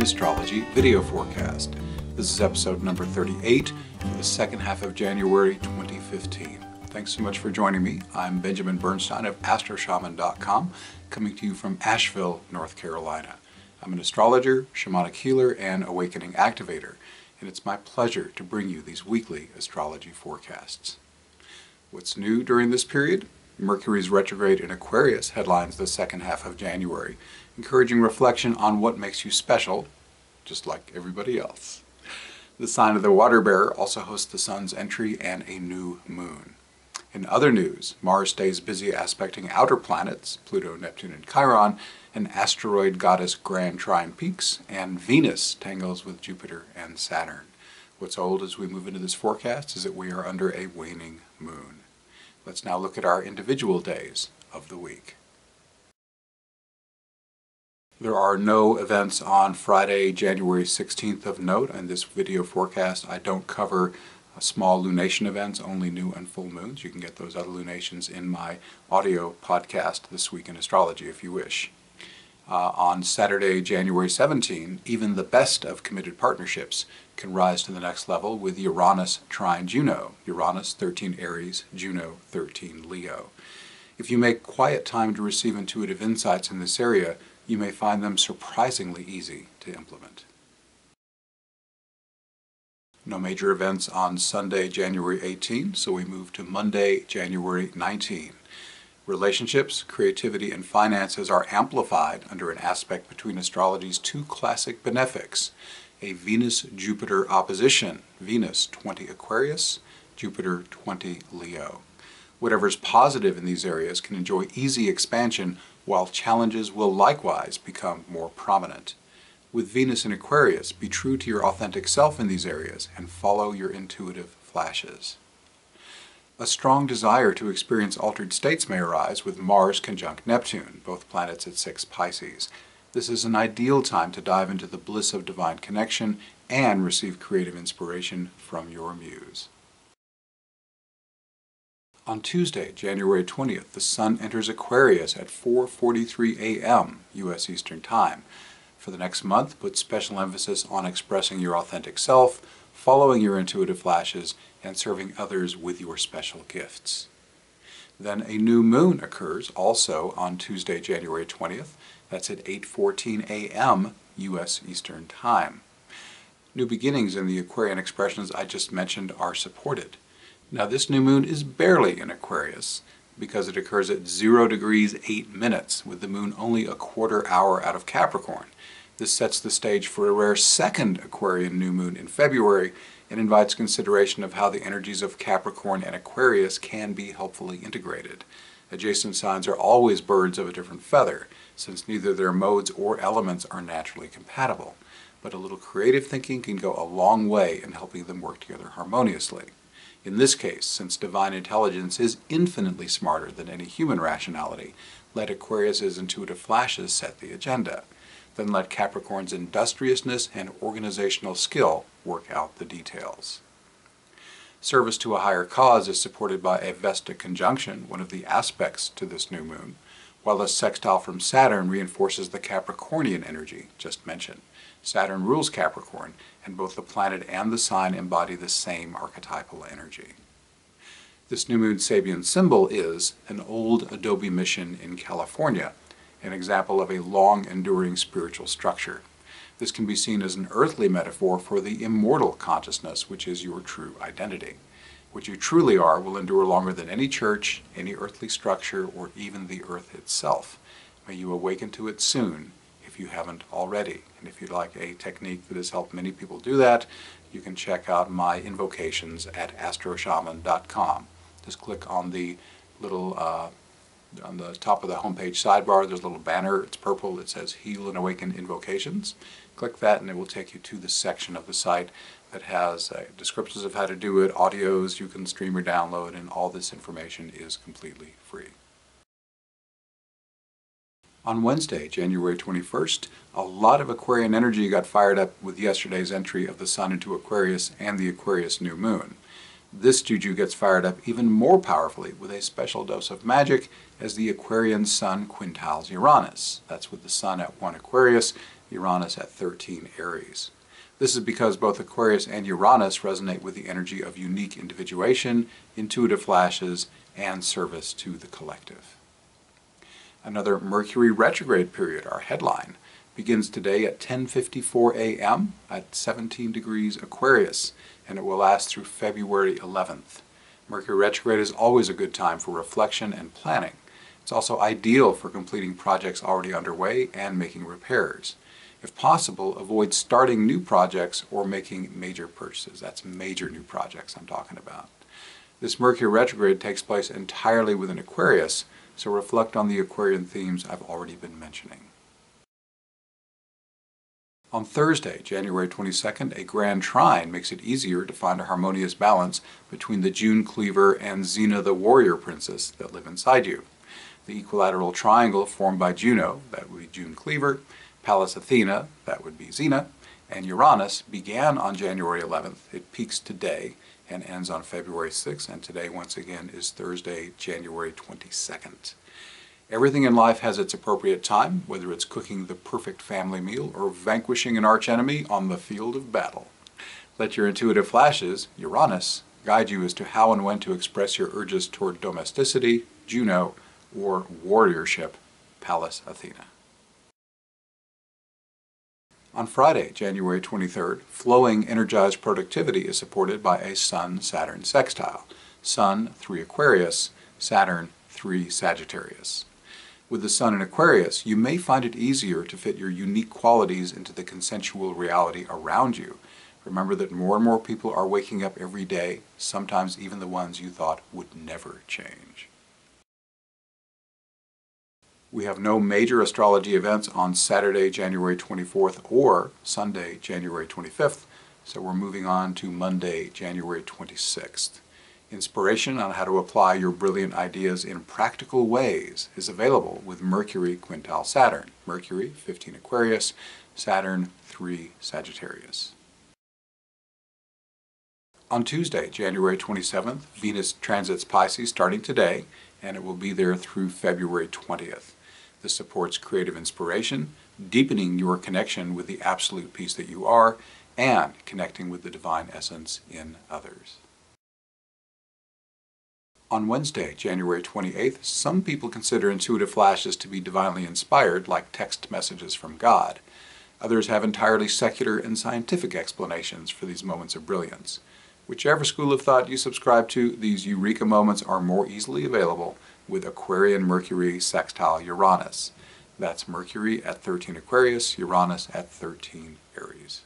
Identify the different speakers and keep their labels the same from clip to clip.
Speaker 1: Astrology video forecast. This is episode number 38 for the second half of January 2015. Thanks so much for joining me. I'm Benjamin Bernstein of astroshaman.com, coming to you from Asheville, North Carolina. I'm an astrologer, shamanic healer, and awakening activator, and it's my pleasure to bring you these weekly astrology forecasts. What's new during this period? Mercury's retrograde in Aquarius headlines the second half of January, encouraging reflection on what makes you special, just like everybody else. The sign of the water bearer also hosts the sun's entry and a new moon. In other news, Mars stays busy aspecting outer planets, Pluto, Neptune, and Chiron, and asteroid goddess Grand Trine peaks, and Venus tangles with Jupiter and Saturn. What's old as we move into this forecast is that we are under a waning moon. Let's now look at our individual days of the week. There are no events on Friday, January 16th of note. In this video forecast, I don't cover small lunation events, only new and full moons. You can get those other lunations in my audio podcast, This Week in Astrology, if you wish. On Saturday, January 17, even the best of committed partnerships can rise to the next level with Uranus trine Juno. Uranus, 13 Aries, Juno, 13 Leo. If you make quiet time to receive intuitive insights in this area, you may find them surprisingly easy to implement. No major events on Sunday, January 18, so we move to Monday, January 19. Relationships, creativity, and finances are amplified under an aspect between astrology's two classic benefics, a Venus-Jupiter opposition, Venus 20 Aquarius, Jupiter 20 Leo. Whatever's positive in these areas can enjoy easy expansion, while challenges will likewise become more prominent. With Venus in Aquarius, be true to your authentic self in these areas and follow your intuitive flashes. A strong desire to experience altered states may arise with Mars conjunct Neptune, both planets at 6 Pisces. This is an ideal time to dive into the bliss of divine connection and receive creative inspiration from your muse. On Tuesday, January 20th, the Sun enters Aquarius at 4:43 a.m. U.S. Eastern Time. For the next month, put special emphasis on expressing your authentic self, following your intuitive flashes, and serving others with your special gifts. Then a new moon occurs also on Tuesday, January 20th. That's at 8:14 a.m. U.S. Eastern Time. New beginnings in the Aquarian expressions I just mentioned are supported. Now this new moon is barely in Aquarius because it occurs at 0 degrees 8 minutes, with the moon only a quarter hour out of Capricorn. This sets the stage for a rare second Aquarian new moon in February and invites consideration of how the energies of Capricorn and Aquarius can be helpfully integrated. Adjacent signs are always birds of a different feather, since neither their modes or elements are naturally compatible. But a little creative thinking can go a long way in helping them work together harmoniously. In this case, since divine intelligence is infinitely smarter than any human rationality, let Aquarius's intuitive flashes set the agenda. Then let Capricorn's industriousness and organizational skill work out the details. Service to a higher cause is supported by a Vesta conjunction, one of the aspects to this new moon, while a sextile from Saturn reinforces the Capricornian energy just mentioned. Saturn rules Capricorn, and both the planet and the sign embody the same archetypal energy. This new moon Sabian symbol is an old adobe mission in California, an example of a long-enduring spiritual structure. This can be seen as an earthly metaphor for the immortal consciousness, which is your true identity. What you truly are will endure longer than any church, any earthly structure, or even the earth itself. May you awaken to it soon, if you haven't already. And if you'd like a technique that has helped many people do that, you can check out my invocations at astroshaman.com. Just click on the little on the top of the homepage sidebar, there's a little banner. It's purple. It says Heal and Awaken Invocations. Click that and it will take you to the section of the site that has descriptions of how to do it, audios you can stream or download, and all this information is completely free. On Wednesday, January 21st, a lot of Aquarian energy got fired up with yesterday's entry of the Sun into Aquarius and the Aquarius new moon. This juju gets fired up even more powerfully with a special dose of magic as the Aquarian Sun quintiles Uranus. That's with the Sun at 1 Aquarius Uranus at 13 Aries. This is because both Aquarius and Uranus resonate with the energy of unique individuation, intuitive flashes, and service to the collective. Another Mercury retrograde period, our headline, begins today at 10:54 a.m. at 17 degrees Aquarius, and it will last through February 11th. Mercury retrograde is always a good time for reflection and planning. It's also ideal for completing projects already underway and making repairs. If possible, avoid starting new projects or making major purchases. That's major new projects I'm talking about. This Mercury retrograde takes place entirely within Aquarius, so reflect on the Aquarian themes I've already been mentioning. On Thursday, January 22nd, a grand trine makes it easier to find a harmonious balance between the June cleaver and Xena the warrior princess that live inside you. The equilateral triangle formed by Juno, that would be June cleaver, Pallas Athena, that would be Xena, and Uranus began on January 11th. It peaks today and ends on February 6th, and today once again is Thursday, January 22nd. Everything in life has its appropriate time, whether it's cooking the perfect family meal or vanquishing an archenemy on the field of battle. Let your intuitive flashes, Uranus, guide you as to how and when to express your urges toward domesticity, Juno, or warriorship, Pallas Athena. On Friday, January 23rd, flowing energized productivity is supported by a Sun-Saturn sextile. Sun, 3 Aquarius, Saturn, 3 Sagittarius. With the Sun in Aquarius, you may find it easier to fit your unique qualities into the consensual reality around you. Remember that more and more people are waking up every day, sometimes even the ones you thought would never change. We have no major astrology events on Saturday, January 24th or Sunday, January 25th, so we're moving on to Monday, January 26th. Inspiration on how to apply your brilliant ideas in practical ways is available with Mercury quintile Saturn. Mercury, 15 Aquarius, Saturn, 3 Sagittarius. On Tuesday, January 27th, Venus transits Pisces starting today, and it will be there through February 20th. This supports creative inspiration, deepening your connection with the absolute peace that you are, and connecting with the divine essence in others. On Wednesday, January 28th, some people consider intuitive flashes to be divinely inspired, like text messages from God. Others have entirely secular and scientific explanations for these moments of brilliance. Whichever school of thought you subscribe to, these eureka moments are more easily available with Aquarian Mercury sextile Uranus. That's Mercury at 13 Aquarius, Uranus at 13 Aries.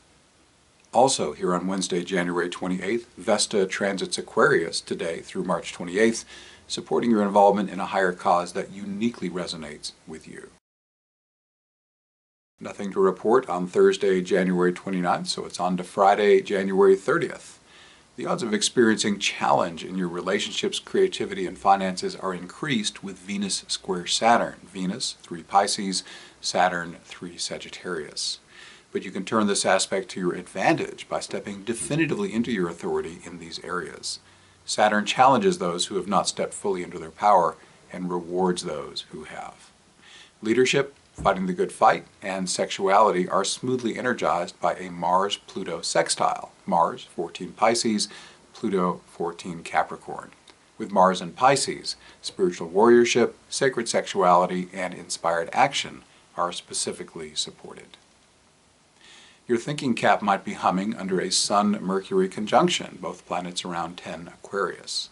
Speaker 1: Also, here on Wednesday, January 28th, Vesta transits Aquarius today through March 28th, supporting your involvement in a higher cause that uniquely resonates with you. Nothing to report on Thursday, January 29th, so it's on to Friday, January 30th. The odds of experiencing challenge in your relationships, creativity, and finances are increased with Venus square Saturn. Venus, 3 Pisces, Saturn, 3 Sagittarius. But you can turn this aspect to your advantage by stepping definitively into your authority in these areas. Saturn challenges those who have not stepped fully into their power and rewards those who have. Leadership, fighting the good fight, and sexuality are smoothly energized by a Mars-Pluto sextile. Mars, 14 Pisces, Pluto, 14 Capricorn. With Mars in Pisces, spiritual warriorship, sacred sexuality, and inspired action are specifically supported. Your thinking cap might be humming under a Sun-Mercury conjunction, both planets around 10 Aquarius.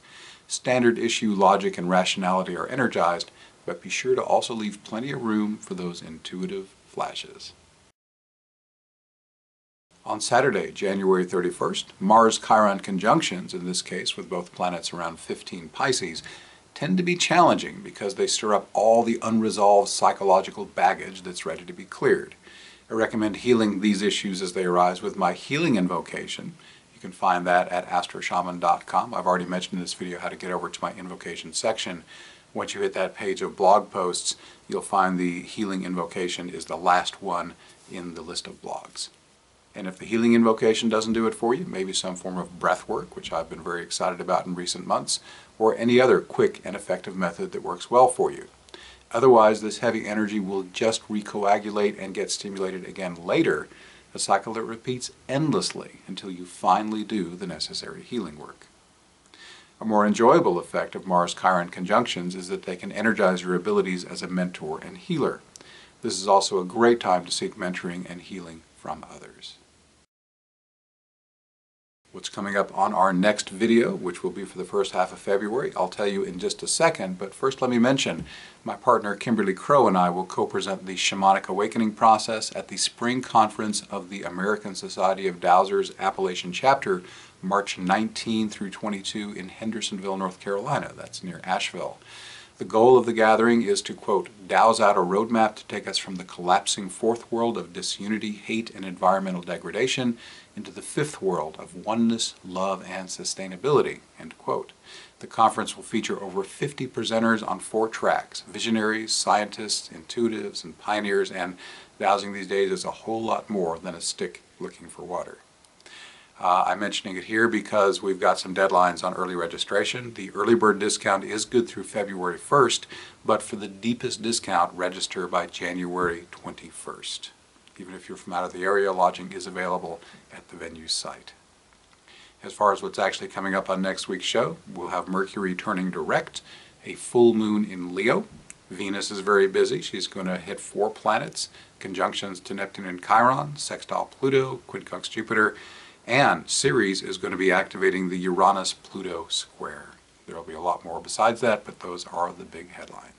Speaker 1: Standard issue logic and rationality are energized, but be sure to also leave plenty of room for those intuitive flashes. On Saturday, January 31st, Mars-Chiron conjunctions, in this case with both planets around 15 Pisces, tend to be challenging because they stir up all the unresolved psychological baggage that's ready to be cleared. I recommend healing these issues as they arise with my healing invocation. You can find that at astroshaman.com. I've already mentioned in this video how to get over to my invocation section. Once you hit that page of blog posts, you'll find the healing invocation is the last one in the list of blogs. And if the healing invocation doesn't do it for you, maybe some form of breath work, which I've been very excited about in recent months, or any other quick and effective method that works well for you. Otherwise, this heavy energy will just recoagulate and get stimulated again later, a cycle that repeats endlessly until you finally do the necessary healing work. A more enjoyable effect of Mars-Chiron conjunctions is that they can energize your abilities as a mentor and healer. This is also a great time to seek mentoring and healing from others. What's coming up on our next video, which will be for the first half of February, I'll tell you in just a second, but first let me mention my partner Kimberly Crow and I will co-present the Shamanic Awakening process at the Spring Conference of the American Society of Dowsers Appalachian Chapter, March 19 through 22 in Hendersonville, North Carolina. That's near Asheville. The goal of the gathering is to, quote, douse out a roadmap to take us from the collapsing fourth world of disunity, hate, and environmental degradation into the fifth world of oneness, love, and sustainability, end quote. The conference will feature over 50 presenters on 4 tracks: visionaries, scientists, intuitives, and pioneers, and dowsing these days is a whole lot more than a stick looking for water. I'm mentioning it here because we've got some deadlines on early registration. The early bird discount is good through February 1st, but for the deepest discount, register by January 21st. Even if you're from out of the area, lodging is available at the venue's site. As far as what's actually coming up on next week's show, we'll have Mercury turning direct, a full moon in Leo. Venus is very busy. She's going to hit 4 planets, conjunctions to Neptune and Chiron, sextile Pluto, quincunx Jupiter, and Ceres is going to be activating the Uranus-Pluto square. There will be a lot more besides that, but those are the big headlines.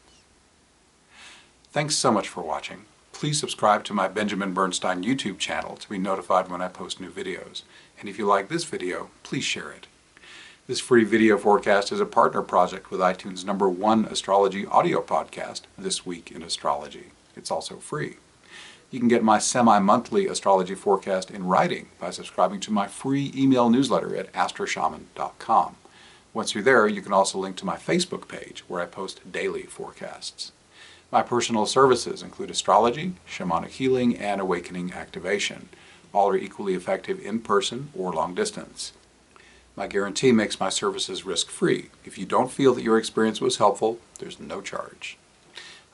Speaker 1: Thanks so much for watching. Please subscribe to my Benjamin Bernstein YouTube channel to be notified when I post new videos. And if you like this video, please share it. This free video forecast is a partner project with iTunes' #1 astrology audio podcast, This Week in Astrology. It's also free. You can get my semi-monthly astrology forecast in writing by subscribing to my free email newsletter at astroshaman.com. Once you're there, you can also link to my Facebook page where I post daily forecasts. My personal services include astrology, shamanic healing, and awakening activation. All are equally effective in person or long distance. My guarantee makes my services risk-free. If you don't feel that your experience was helpful, there's no charge.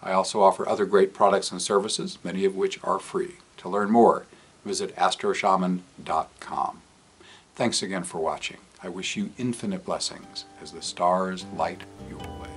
Speaker 1: I also offer other great products and services, many of which are free. To learn more, visit astroshaman.com. Thanks again for watching. I wish you infinite blessings as the stars light your way.